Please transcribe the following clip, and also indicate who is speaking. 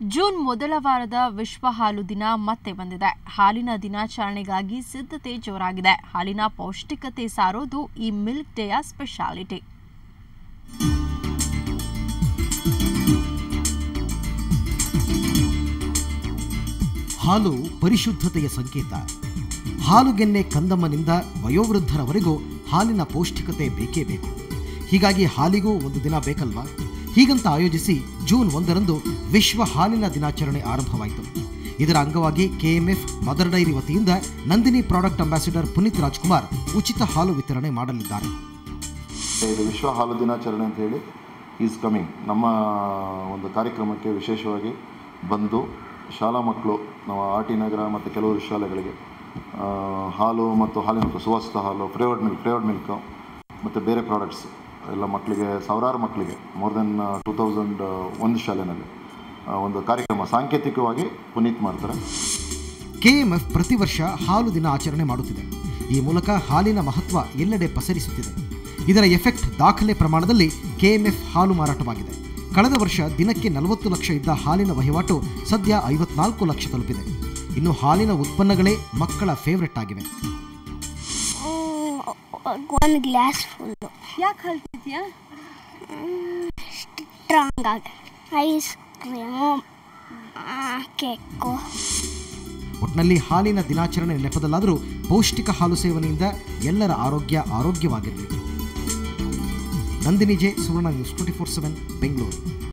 Speaker 1: June ಮೊದಲ ವಾರದ ವಿಶ್ವ ಹಾಲು ದಿನ ಮತ್ತೆ ಬಂದಿದೆ. ಹಾಲಿನ ದಿನಾಚರಣೆಗಾಗಿ ಸಿದ್ಧತೆ ಜೋರಾಗಿದೆ. ಹಾಲಿನ ಪೌಷ್ಟಿಕತೆ ಸಾರೋದು ಈ ಮಿಲ್ಕ್ ಡೇಯ ಸ್ಪೆಷಾಲಿಟಿ.
Speaker 2: ಹಾಲು ಪರಿಶುದ್ಧತೆಯ ಸಂಕೇತ. ಹಾಲುಗೆನ್ನೆ ಕಂದಮ್ಮನಿಂದ ವಯೋವೃದ್ಧರವರೆಗೂ ಹಾಲಿನ ಪೌಷ್ಟಿಕತೆ ಬೇಕೇ ಬೇಕು. ಹೀಗಾಗಿ ಹಾಲಿಗೂ ಒಂದು ದಿನ ಬೇಕಲ್ವಾ? ಹೀಗಂತ ಆಯೋಜಿಸಿ ಜೂನ್ 1ರಂದು ವಿಶ್ವ ಹಾಲಿನ ದಿನಾಚರಣೆ ಆರಂಭವಾಯಿತು. ಇದರ ಅಂಗವಾಗಿ ಕೆಎಂಎಫ್ ಮದರ್ ಡೈರಿ ವತಿಯಿಂದ ನಂದಿನಿ ಪ್ರಾಡಕ್ಟ್ ಅಂಬಾಸಿಡರ್ ಪುನೀತ್ ರಾಜ್ಕುಮಾರ್ ಉಚಿತ ಹಾಲು ವಿತರಣೆ ಮಾಡಲಿದ್ದಾರೆ.
Speaker 3: ಇದು ವಿಶ್ವ ಹಾಲು ದಿನಾಚರಣೆ ಅಂತ ಹೇಳಿ ಈಸ್ ಕಮಿಂಗ್. ನಮ್ಮ ಒಂದು ಕಾರ್ಯಕ್ರಮಕ್ಕೆ ವಿಶೇಷವಾಗಿ ಬಂದು ಶಾಲಾ ಮಕ್ಕಳು ನಮ್ಮ ಆರ್ ಟಿ ನಗರ ಮತ್ತು ಕೆಲವರು ಶಾಲೆಗಳಿಗೆ ಹಾಲು ಮತ್ತು ಹಾಲಿನ ಸುವಾಸಿತ ಹಾಲು, ಫ್ಲೇವರ್ಡ್ ಮಿಲ್ಕ್ ಮತ್ತು ಬೇರೆ ಪ್ರಾಡಕ್ಟ್ಸ್ ಎಲ್ಲ ಮಕ್ಕಳಿಗೆ, ಸಾವಿರಾರು ಮಕ್ಕಳಿಗೆ, ಮೋರ್ ದೆನ್ 2001 ಶಾಲೆಯಲ್ಲಿ ಒಂದು ಕಾರ್ಯಕ್ರಮ ಸಾಂಕೇತಿಕವಾಗಿ ಪುನೀತ್ ಮಾಡ್ತಾರೆ.
Speaker 2: ಕೆಎಂಎಫ್ ಪ್ರತಿ ವರ್ಷ ಹಾಲು ದಿನ ಆಚರಣೆ ಮಾಡುತ್ತಿದೆ. ಈ ಮೂಲಕ ಹಾಲಿನ ಮಹತ್ವ ಎಲ್ಲೆಡೆ ಪಸರಿಸುತ್ತಿದೆ. ಇದರ ಎಫೆಕ್ಟ್ ದಾಖಲೆ ಪ್ರಮಾಣದಲ್ಲಿ ಕೆಎಂಎಫ್ ಹಾಲು ಮಾರಾಟವಾಗಿದೆ. ಕಳೆದ ವರ್ಷ ದಿನಕ್ಕೆ 40 ಲಕ್ಷ ಇದ್ದ ಹಾಲಿನ ವಹಿವಾಟು ಸದ್ಯ 54 ಲಕ್ಷ ತಲುಪಿದೆ. ಇನ್ನು ಹಾಲಿನ ಉತ್ಪನ್ನಗಳೇ ಮಕ್ಕಳ ಫೇವರೆಟ್ ಆಗಿವೆ.
Speaker 4: ಒಂದು ಗ್ಲಾಸ್ ಫುಲ್ಲು.
Speaker 1: ಯಾಕೆ ಹೇಳ್ತಿದ್ಯಾ?
Speaker 4: ಸ್ಟ್ರಾಂಗ್ ಆಗಿ ಐಸ್ ಕ್ರೀಮು, ಕೇಕು.
Speaker 2: ಒಟ್ಟಿನಲ್ಲಿ ಹಾಲಿನ ದಿನಾಚರಣೆ ನೆಪದಲ್ಲಾದರೂ ಪೌಷ್ಟಿಕ ಹಾಲು ಸೇವನೆಯಿಂದ ಎಲ್ಲರ ಆರೋಗ್ಯವಾಗಿರಲಿ. ನಂದಿನಿ ಜೆ, ಸುವರ್ಣ ನ್ಯೂಸ್ 24/7 ಬೆಂಗಳೂರು.